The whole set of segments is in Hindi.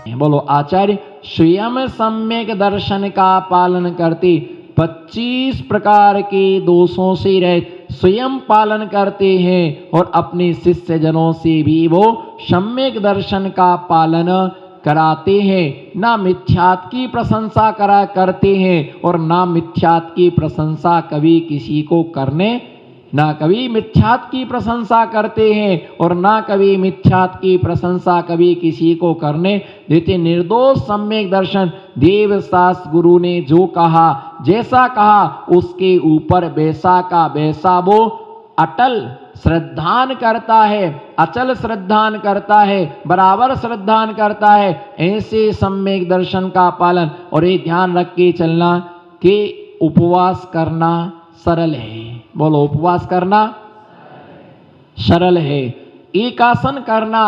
बोलो आचार्य स्वयं सम्यक दर्शन का पालन करते 25 प्रकार के दोषों से रहित स्वयं पालन करते हैं और अपने शिष्य जनों से भी वो सम्यक दर्शन का पालन कराते हैं। ना मिथ्यात की प्रशंसा करा करते हैं और ना मिथ्यात की प्रशंसा कभी किसी को करने, ना कभी मिथ्यात की प्रशंसा करते हैं और ना कभी मिथ्यात की प्रशंसा कभी किसी को करने देते। निर्दोष सम्यक दर्शन देव शास्त्र गुरु ने जो कहा, जैसा कहा उसके ऊपर वैसा का वैसा वो अटल श्रद्धान करता है, अचल श्रद्धान करता है, बराबर श्रद्धान करता है। ऐसे सम्यक दर्शन का पालन। और ये ध्यान रख के चलना कि उपवास करना सरल है। बोलो उपवास करना सरल है, एकासन करना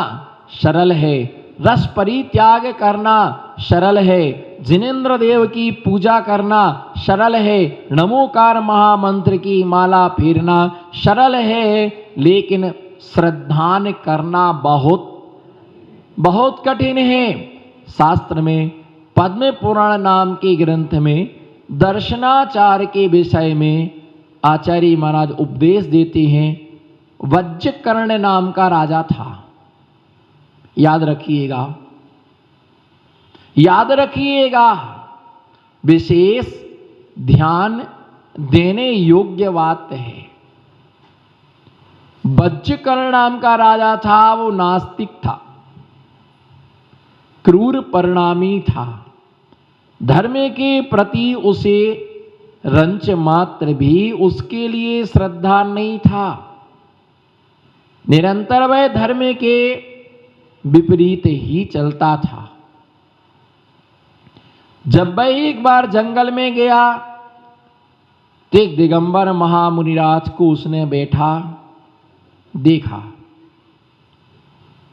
सरल है, रस परित्याग करना सरल है, जिनेन्द्र देव की पूजा करना सरल है, नमोकार महामंत्र की माला फेरना सरल है, लेकिन श्रद्धान करना बहुत बहुत कठिन है। शास्त्र में पद्म पुराण नाम के ग्रंथ में दर्शनाचार के विषय में आचार्य महाराज उपदेश देते हैं। वज्रकर्ण नाम का राजा था, याद रखिएगा, याद रखिएगा, विशेष ध्यान देने योग्य बात है। वज्रकर्ण नाम का राजा था, वो नास्तिक था, क्रूर परिणामी था, धर्म के प्रति उसे रंच मात्र भी उसके लिए श्रद्धा नहीं था। निरंतर वह धर्म के विपरीत ही चलता था। जब वह एक बार जंगल में गया तो एक दिगंबर महामुनिराज को उसने बैठा देखा।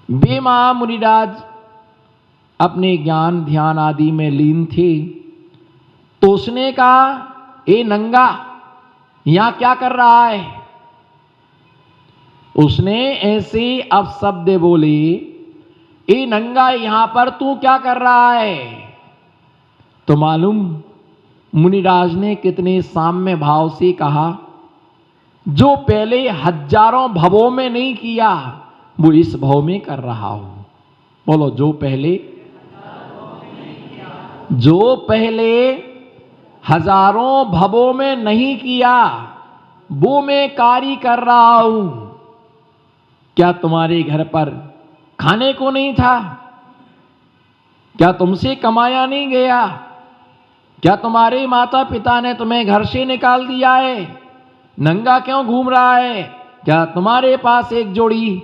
वे महामुनिराज अपने ज्ञान ध्यान आदि में लीन थे। तो उसने कहा, ए नंगा, यहां क्या कर रहा है? उसने ऐसे अपशब्द बोले, ए नंगा, यहां पर तू क्या कर रहा है? तो मालूम मुनिराज ने कितने साम्य भाव से कहा, जो पहले हजारों भवों में नहीं किया वो इस भव में कर रहा हूं। बोलो, जो पहले हजारों भवों में नहीं किया वो मैं कार्य कर रहा हूं। क्या तुम्हारे घर पर खाने को नहीं था? क्या तुमसे कमाया नहीं गया? क्या तुम्हारे माता पिता ने तुम्हें घर से निकाल दिया है? नंगा क्यों घूम रहा है? क्या तुम्हारे पास एक जोड़ी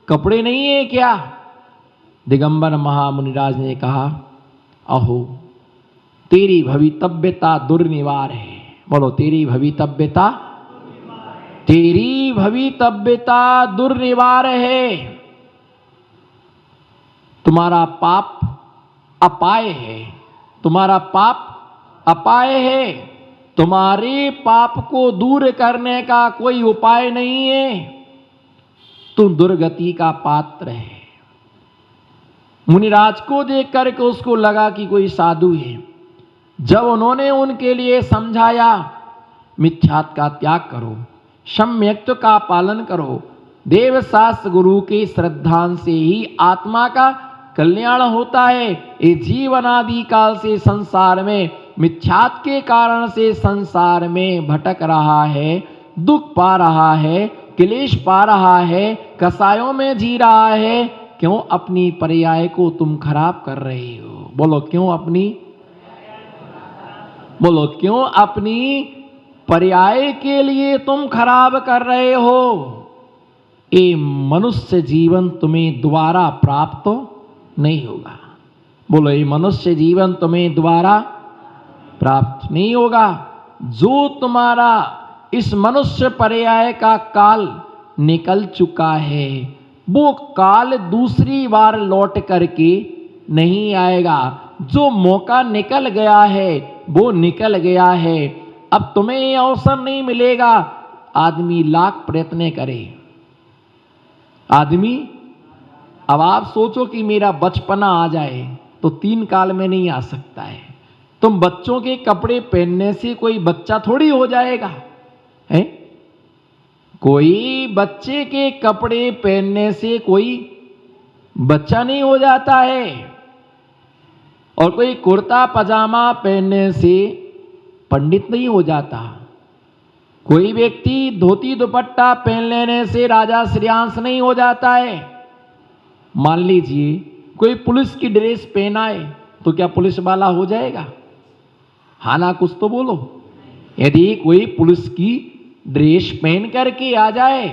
कपड़े नहीं है क्या? दिगंबर महामुनिराज ने कहा, अहो, तेरी भवितव्यता दुर्निवार है। बोलो, तेरी भवितव्यता दुर्निवार है। तुम्हारा पाप अपाय है, तुम्हारा पाप अपाय है। तुम्हारे पाप को दूर करने का कोई उपाय नहीं है। तुम दुर्गति का पात्र है। मुनिराज को देख करके उसको लगा कि कोई साधु है। जब उन्होंने उनके लिए समझाया, मिथ्यात का त्याग करो, सम्यक्त का पालन करो, देव शास्त्र गुरु की श्रद्धा से ही आत्मा का कल्याण होता है। ये जीवनादि काल से संसार में मिथ्यात के कारण से संसार में भटक रहा है, दुख पा रहा है, क्लेश पा रहा है, कसायों में जी रहा है। क्यों अपनी पर्याय को तुम खराब कर रहे हो? बोलो, क्यों अपनी पर्याय के लिए तुम खराब कर रहे हो? ये मनुष्य जीवन तुम्हें दोबारा प्राप्त नहीं होगा। बोलो, ये मनुष्य जीवन तुम्हें दोबारा प्राप्त नहीं होगा। जो तुम्हारा इस मनुष्य पर्याय का काल निकल चुका है, वो काल दूसरी बार लौट करके नहीं आएगा। जो मौका निकल गया है वो निकल गया है। अब तुम्हें ये अवसर नहीं मिलेगा। आदमी लाख प्रयत्न करे, आदमी, अब आप सोचो कि मेरा बचपना आ जाए, तो 3 काल में नहीं आ सकता है। तुम बच्चों के कपड़े पहनने से कोई बच्चा थोड़ी हो जाएगा, है? कोई बच्चे के कपड़े पहनने से कोई बच्चा नहीं हो जाता है, और कोई कुर्ता पजामा पहनने से पंडित नहीं हो जाता। कोई व्यक्ति धोती दुपट्टा पहन लेने से राजा श्रेयांश नहीं हो जाता है। मान लीजिए कोई पुलिस की ड्रेस पहना है तो क्या पुलिस वाला हो जाएगा? हाँ ना, कुछ तो बोलो। यदि कोई पुलिस की ड्रेस पहन करके आ जाए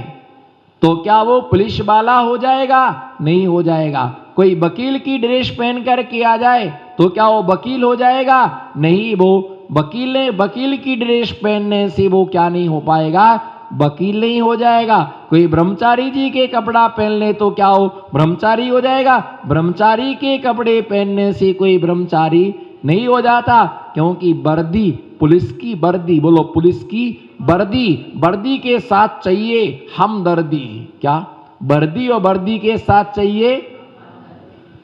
तो क्या वो पुलिस वाला हो जाएगा? नहीं हो जाएगा। कोई वकील की ड्रेस पहन करके आ जाए तो क्या वो वकील हो जाएगा? नहीं, वो वकील की ड्रेस पहनने से वो क्या नहीं हो पाएगा? वकील नहीं हो जाएगा। कोई ब्रह्मचारी जी के कपड़ा पहन ले तो क्या वो ब्रह्मचारी हो जाएगा? ब्रह्मचारी के कपड़े पहनने से कोई ब्रह्मचारी नहीं हो जाता, क्योंकि वर्दी, पुलिस की वर्दी, बोलो पुलिस की वर्दी, वर्दी के साथ चाहिए हमदर्दी। क्या? वर्दी और वर्दी के साथ चाहिए।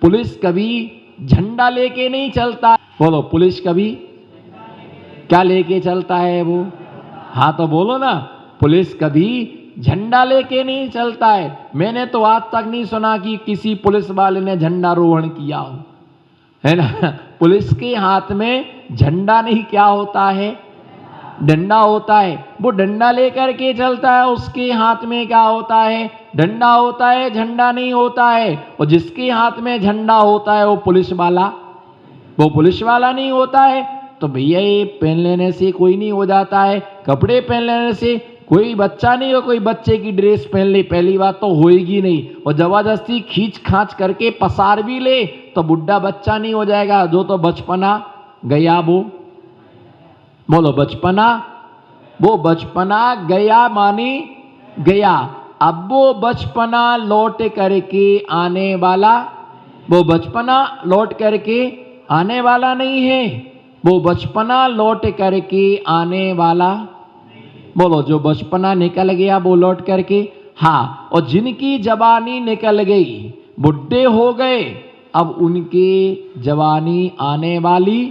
पुलिस कभी झंडा लेके नहीं चलता, बोलो पुलिस कभी क्या लेके चलता है वो? हाँ तो बोलो ना, पुलिस कभी झंडा लेके नहीं चलता है। मैंने तो आज तक नहीं सुना कि किसी पुलिस वाले ने झंडारोहण किया हो, है ना? पुलिस के हाथ में झंडा नहीं, क्या होता है? डंडा होता है। वो डंडा लेकर के चलता है, उसके हाथ में क्या होता है? डंडा होता है, झंडा नहीं होता है। और जिसके हाथ में झंडा होता है वो पुलिस वाला नहीं होता है। तो भैया ये पहन लेने से कोई नहीं हो जाता है, कपड़े पहन लेने से कोई बच्चा नहीं हो। कोई बच्चे की ड्रेस पहन ले, पहली बात तो होएगी नहीं, और जबरदस्ती खींच खांच करके पसार भी ले तो बुढ़ा बच्चा नहीं हो जाएगा। जो तो बचपना गया, वो बोलो बचपना, वो बचपना गया मानी गया। अब वो बचपना लौट करके आने वाला, वो बचपना लौट करके आने वाला नहीं है। वो बचपना लौट करके आने वाला, बोलो जो बचपना निकल गया वो लौट करके, हाँ। और जिनकी जवानी निकल गई, बुढ़े हो गए, अब उनकी जवानी आने वाली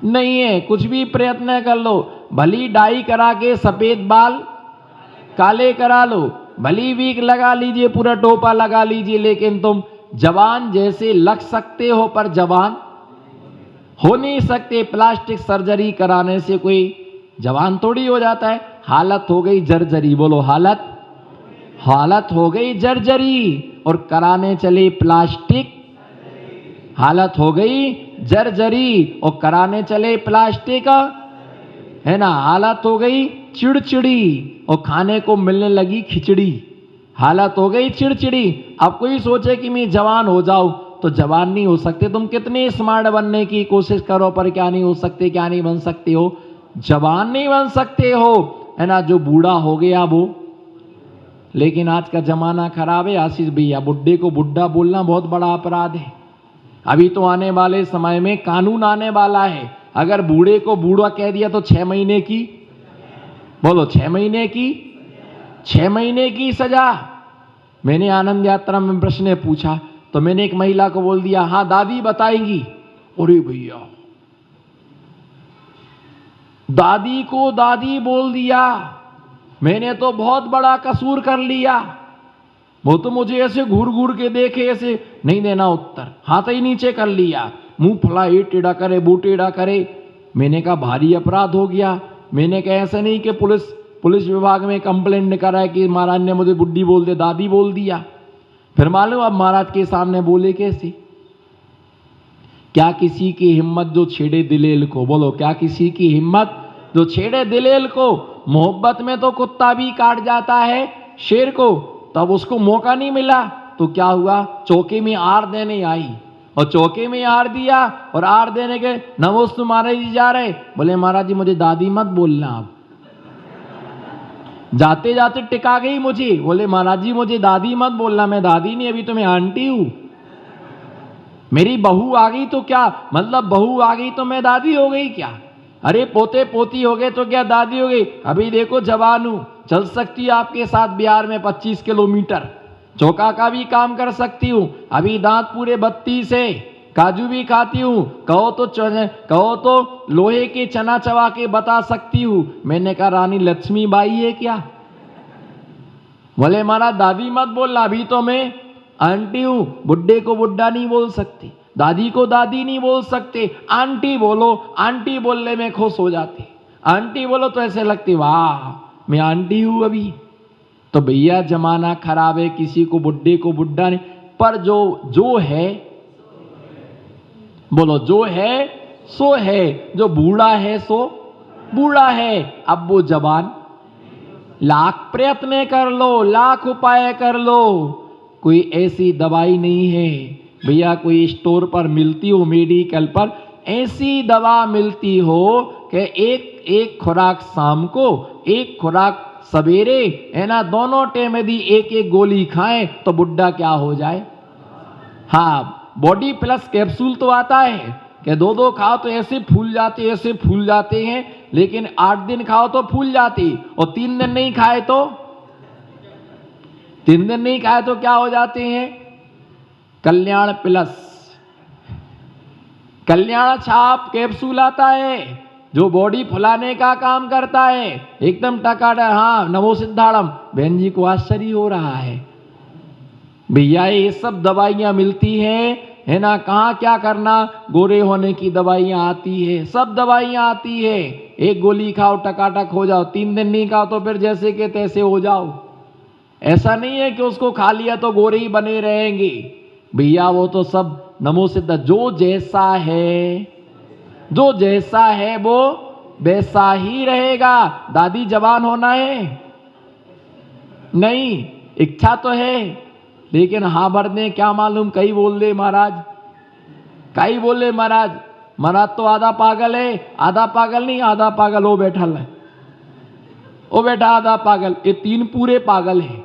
नहीं है। कुछ भी प्रयत्न कर लो, भली डाई करा के सफेद बाल काले करा लो, भली वीक लगा लीजिए, पूरा टोपा लगा लीजिए, लेकिन तुम जवान जैसे लग सकते हो पर जवान हो नहीं सकते। प्लास्टिक सर्जरी कराने से कोई जवान थोड़ी हो जाता है। हालत हो गई जर्जरी, बोलो हालत हो गई जर्जरी, और कराने चले प्लास्टिक, हालत हो गई जर्जरी और कराने चले प्लास्टिक, है ना। हालत हो गई चिड़चिड़ी और खाने को मिलने लगी खिचड़ी, हालत हो गई चिड़चिड़ी। अब कोई सोचे कि मैं जवान हो जाऊं, तो जवान नहीं हो सकते। तुम कितने स्मार्ट बनने की कोशिश करो पर क्या नहीं हो सकते, क्या नहीं बन सकते हो? जवान नहीं बन सकते हो, है ना। जो बूढ़ा हो गया वो, लेकिन आज का जमाना खराब है आशीष भैया, बुढ़े को बुढ़ा बोलना बहुत बड़ा अपराध है। अभी तो आने वाले समय में कानून आने वाला है, अगर बूढ़े को बूढ़ा कह दिया तो 6 महीने की, बोलो 6 महीने की सजा। मैंने आनंद यात्रा में प्रश्न पूछा तो मैंने एक महिला को बोल दिया, हाँ दादी बताएंगी। अरे भैया, दादी को दादी बोल दिया, मैंने तो बहुत बड़ा कसूर कर लिया। वो तो मुझे ऐसे घूर घूर के देखे, ऐसे नहीं देना उत्तर, हाथ ही नीचे कर लिया, मुंह फुला, ये टेढ़ा करे वो टेढ़ा करे। मैंने कहा भारी अपराध हो गया। मैंने कहा ऐसा नहीं कि पुलिस विभाग में कंप्लेंट कराया कि महाराज ने मुझे बुड्ढी बोल दे, दादी बोल दिया। फिर मालूम अब महाराज के सामने बोले कैसे? क्या किसी की हिम्मत जो छेड़े दिलेल को, बोलो क्या किसी की हिम्मत जो छेड़े दिलेल को। मोहब्बत में तो कुत्ता भी काट जाता है शेर को, तब उसको मौका नहीं मिला तो क्या हुआ? चौके में आर देने आई, और चौके में आर दिया, और आर देने के नमोस्तु महाराज जी जा रहे, बोले महाराज जी मुझे दादी मत बोलना। आप जाते जाते टिका गई मुझे, बोले महाराज जी मुझे दादी मत बोलना, मैं दादी नहीं, अभी तो मैं आंटी हूं। मेरी बहू आ गई तो क्या मतलब, बहू आ गई तो मैं दादी हो गई क्या? अरे पोते पोती हो गए तो क्या दादी हो गई? अभी देखो जवान हूं, चल सकती है आपके साथ बिहार में 25 किलोमीटर, चौका का भी काम कर सकती हूं। अभी दांत पूरे 32 है, काजू भी खाती हूँ, कहो तो लोहे के चना चबा के बता सकती हूँ। मैंने कहा रानी लक्ष्मीबाई है क्या? बोले महाराज दादी मत बोलना, अभी तो मैं आंटी हूँ, बुड्ढे को बुड्ढा नहीं बोल सकती, दादी को दादी नहीं बोल सकते, आंटी बोलो। आंटी बोलने में खुश हो जाती, आंटी बोलो तो ऐसे लगती वाह मैं आंटी हूँ अभी। तो भैया जमाना खराब है, किसी को बुड्ढे को बुड्ढा नहीं, पर जो है बोलो, जो है सो है, जो बूढ़ा है सो बूढ़ा है। अब वो जवान, लाख प्रयत्न कर लो, लाख उपाय कर लो, कोई ऐसी दवाई नहीं है भैया, कोई स्टोर पर मिलती हो, मेडिकल पर ऐसी दवा मिलती हो कि एक खुराक शाम को, एक खुराक सवेरे, है ना, दोनों टाइम यदि एक एक गोली खाएं तो बुढ़ा क्या हो जाए। हाँ, बॉडी प्लस कैप्सूल तो आता है कि दो खाओ तो ऐसे फूल जाते, ऐसे फूल जाते हैं, लेकिन 8 दिन खाओ तो फूल जाती, और 3 दिन नहीं खाए तो 3 दिन नहीं खाए तो क्या हो जाते हैं। कल्याण प्लस, कल्याण छाप कैप्सूल आता है जो बॉडी फुलाने का काम करता है, एकदम टकाटक। हाँ, नमो सिद्धाड़म। बहन जी को आश्चर्य हो रहा है भैया, ये सब दवाइयां मिलती हैं, है ना, कहाँ क्या करना, गोरे होने की दवाइयां आती है, सब दवाइयां आती है। एक गोली खाओ टकाटक हो जाओ, 3 दिन नहीं खाओ तो फिर जैसे के तैसे हो जाओ। ऐसा नहीं है कि उसको खा लिया तो गोरे ही बने रहेंगे भैया, वो तो सब नमो सिद्ध, जो जैसा है वो वैसा ही रहेगा। दादी जवान होना है नहीं, इच्छा तो है, लेकिन हाँ भरने क्या मालूम, कई बोल दे महाराज, कई बोले महाराज। महाराज तो आधा पागल है, आधा पागल नहीं, आधा पागल वो बैठल है, वो बैठा आधा पागल। ये 3 पूरे पागल है,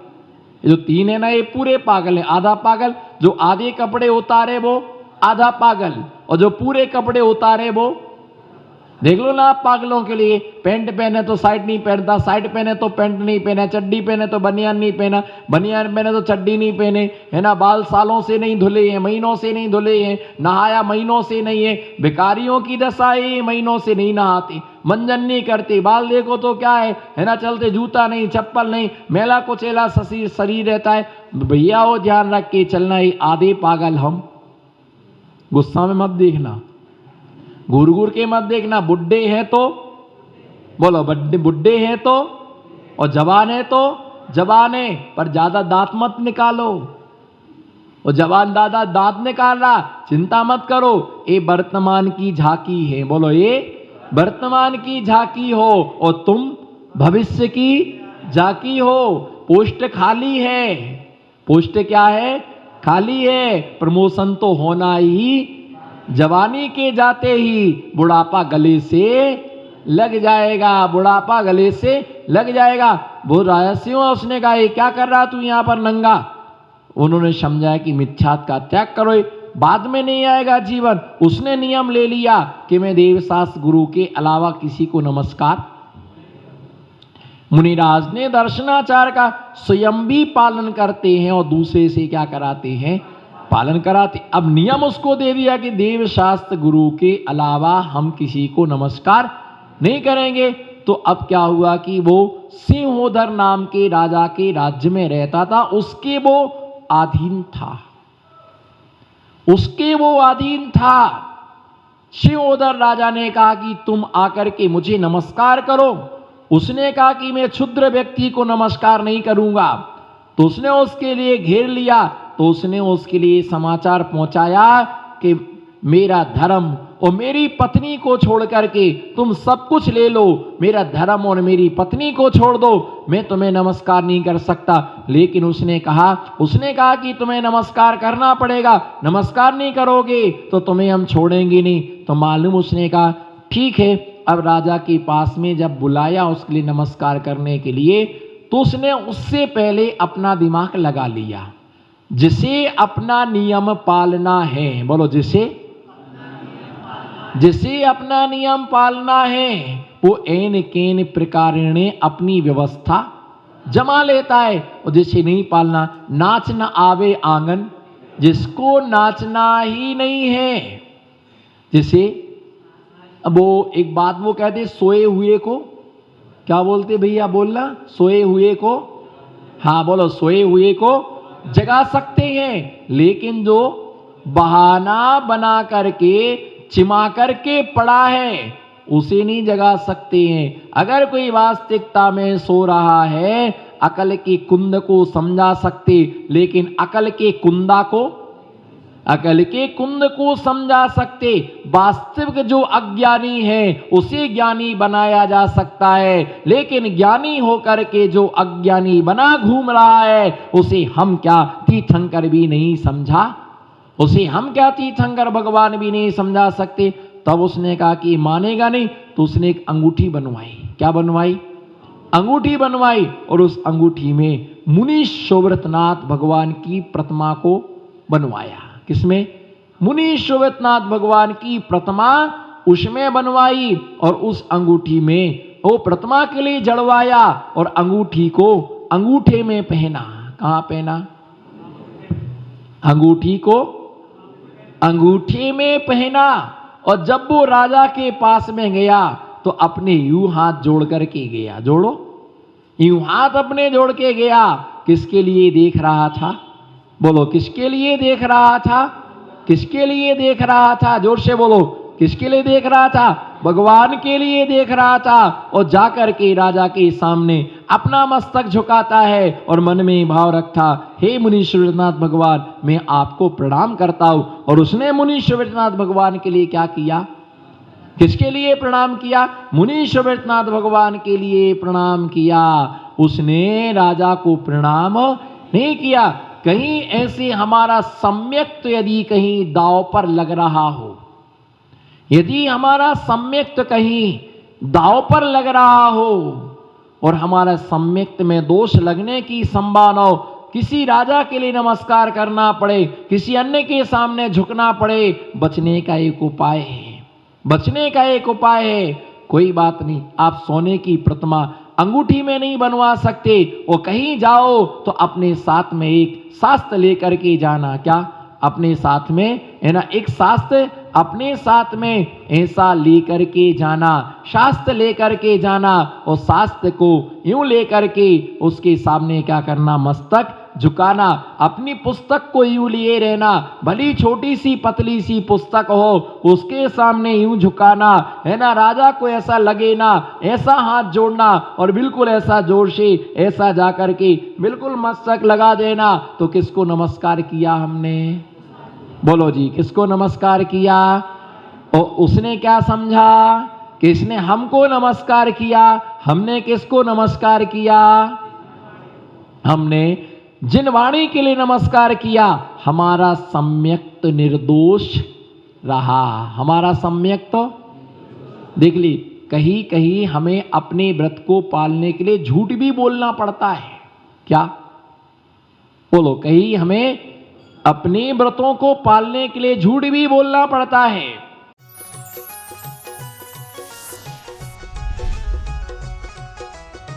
जो 3 है ना ये पूरे पागल है। आधा पागल जो आधे कपड़े उतारे वो आधा पागल, और जो पूरे कपड़े उतारे वो, देख लो ना आप पागलों के लिए, पैंट पहने तो साइड नहीं पहनता, साइड पहने तो पैंट नहीं पहना, चड्डी पहने तो बनियान नहीं पहना, बनियान पहने तो चड्डी नहीं पहने, है ना, बाल सालों से नहीं धुले हैं, महीनों से नहीं धुले हैं, नहाया महीनों से नहीं है। भिखारियों की दशा है, महीनों से नहीं नहाते, मंजन नहीं करते, बाल देखो तो क्या है ना, चलते जूता नहीं, चप्पल नहीं, मेला कुचेला शरीर रहता है। भैया वो ध्यान रख के चलना ही, आधे पागल हम। गुस्सा में मत देखना, घूर घूर के मत देखना। बुड्ढे हैं तो बोलो, बुड्ढे हैं तो, और जवान है तो जवान है, पर ज्यादा दांत मत निकालो। और जवान दादा दांत निकाल रहा, चिंता मत करो, ये वर्तमान की झांकी है। बोलो, ये वर्तमान की झांकी हो और तुम भविष्य की झांकी हो। पोस्ट खाली है, पोस्ट क्या है, खाली है। प्रमोशन तो होना ही, जवानी के जाते ही बुढ़ापा गले से लग जाएगा, बुढ़ापा गले से लग जाएगा। वो राजस्व, उसने कहा ये क्या कर रहा तू यहाँ पर नंगा। उन्होंने समझाया कि मिथ्यात का त्याग करो, बाद में नहीं आएगा जीवन। उसने नियम ले लिया कि मैं देवशास्त्र गुरु के अलावा किसी को नमस्कार। मुनिराज ने दर्शनाचार का स्वयं भी पालन करते हैं और दूसरे से क्या कराते हैं, पालन कराते। अब नियम उसको दे दिया कि देव शास्त्र गुरु के अलावा हम किसी को नमस्कार नहीं करेंगे। तो अब क्या हुआ कि वो सिंहोदर नाम के राजा के राज्य में रहता था, उसके वो अधीन था, उसके वो अधीन था। सिंहोदर राजा ने कहा कि तुम आकर के मुझे नमस्कार करो। उसने कहा कि मैं क्षुद्र व्यक्ति को नमस्कार नहीं करूंगा। तो उसने उसके लिए घेर लिया, तो उसने उसके लिए समाचार पहुंचाया कि मेरा धर्म और मेरी पत्नी को छोड़ करके तुम सब कुछ ले लो, मेरा धर्म और मेरी पत्नी को छोड़ दो, मैं तुम्हें नमस्कार नहीं कर सकता। लेकिन उसने कहा कि तुम्हें नमस्कार करना पड़ेगा, नमस्कार नहीं करोगे तो तुम्हें हम छोड़ेंगे नहीं। तो मालूम उसने कहा ठीक है। अब राजा के पास में जब बुलाया उसके लिए नमस्कार करने के लिए, तो उसने उससे पहले अपना दिमाग लगा लिया। जिसे अपना नियम पालना है, बोलो जिसे अपना नियम पालना है, वो एन केन प्रकारेण अपनी व्यवस्था जमा लेता है। और जिसे नहीं पालना, नाच न आवे आंगन जिसको नाचना ही नहीं है। जैसे अब वो एक बात वो कहते, सोए हुए को क्या बोलते भैया, बोलना, सोए हुए को, हाँ बोलो, सोए हुए को जगा सकते हैं, लेकिन जो बहाना बना करके चिमा करके पड़ा है उसे नहीं जगा सकते हैं। अगर कोई वास्तविकता में सो रहा है, अकल की कुंद को समझा सकते, लेकिन अकल के कुंद को समझा सकते। वास्तविक जो अज्ञानी है उसे ज्ञानी बनाया जा सकता है, लेकिन ज्ञानी होकर के जो अज्ञानी बना घूम रहा है उसे हम क्या तीर्थंकर भी नहीं समझा, उसे हम क्या तीर्थंकर भगवान भी नहीं समझा सकते। तब उसने कहा कि मानेगा नहीं, तो उसने एक अंगूठी बनवाई। क्या बनवाई? अंगूठी बनवाई, और उस अंगूठी में मुनि शोभरतनाथ भगवान की प्रतिमा को बनवाया। किसमें? मुनि शोभरतनाथ भगवान की प्रतिमा उसमें बनवाई, और उस अंगूठी में वो प्रतिमा के लिए जड़वाया, और अंगूठी को अंगूठे में पहना। कहां पहना? अंगूठी को अंगूठे में पहना। और जब वो राजा के पास में गया तो अपने यूं हाथ जोड़ करके गया। जोड़ो, यूं हाथ अपने जोड़ के गया। किसके लिए देख रहा था? बोलो, किसके लिए देख रहा था? किसके लिए देख रहा था? जोर से बोलो, किसके लिए देख रहा था? भगवान के लिए देख रहा था। और जाकर के राजा के सामने अपना मस्तक झुकाता है और मन में भाव रखता, हे मुनि शोभरतनाथ भगवान, मैं आपको प्रणाम करता हूं। और उसने मुनि शोभरतनाथ भगवान के लिए क्या किया? किसके लिए प्रणाम किया? मुनि शोभरतनाथ भगवान के लिए प्रणाम किया। उसने राजा को प्रणाम नहीं किया। कहीं ऐसे हमारा सम्यक्त यदि कहीं दांव पर लग रहा हो, यदि हमारा सम्यक्त कहीं दांव पर लग रहा हो और हमारा सम्यक्त में दोष लगने की संभावना हो, किसी राजा के लिए नमस्कार करना पड़े, किसी अन्य के सामने झुकना पड़े, बचने का एक उपाय है, बचने का एक उपाय है। कोई बात नहीं, आप सोने की प्रतिमा अंगूठी में नहीं बनवा सकते, वो कहीं जाओ तो अपने साथ में एक शास्त्र लेकर के जाना। क्या? अपने साथ में, है ना, एक शास्त्र अपने साथ में ऐसा लेकर के जाना, शास्त्र लेकर के जाना, और शास्त्र को यूं लेकर के उसके सामने क्या करना? मस्तक झुकाना। अपनी पुस्तक को यूं लिए रहना, भली छोटी सी पतली सी पुस्तक हो, उसके सामने यूं झुकाना, है ना। राजा को ऐसा लगे ना, ऐसा हाथ जोड़ना, और बिल्कुल ऐसा जोर से ऐसा जाकर के बिल्कुल मस्तक लगा देना। तो किसको नमस्कार किया हमने? बोलो जी, किसको नमस्कार किया? और उसने क्या समझा? किसने हमको नमस्कार किया? हमने किसको नमस्कार किया? हमने जिन वाणी के लिए नमस्कार किया, हमारा सम्यक्त निर्दोष रहा। हमारा सम्यक्त देख ली, कहीं कहीं हमें अपने व्रत को पालने के लिए झूठ भी बोलना पड़ता है। क्या? बोलो, कहीं हमें अपने व्रतों को पालने के लिए झूठ भी बोलना पड़ता है।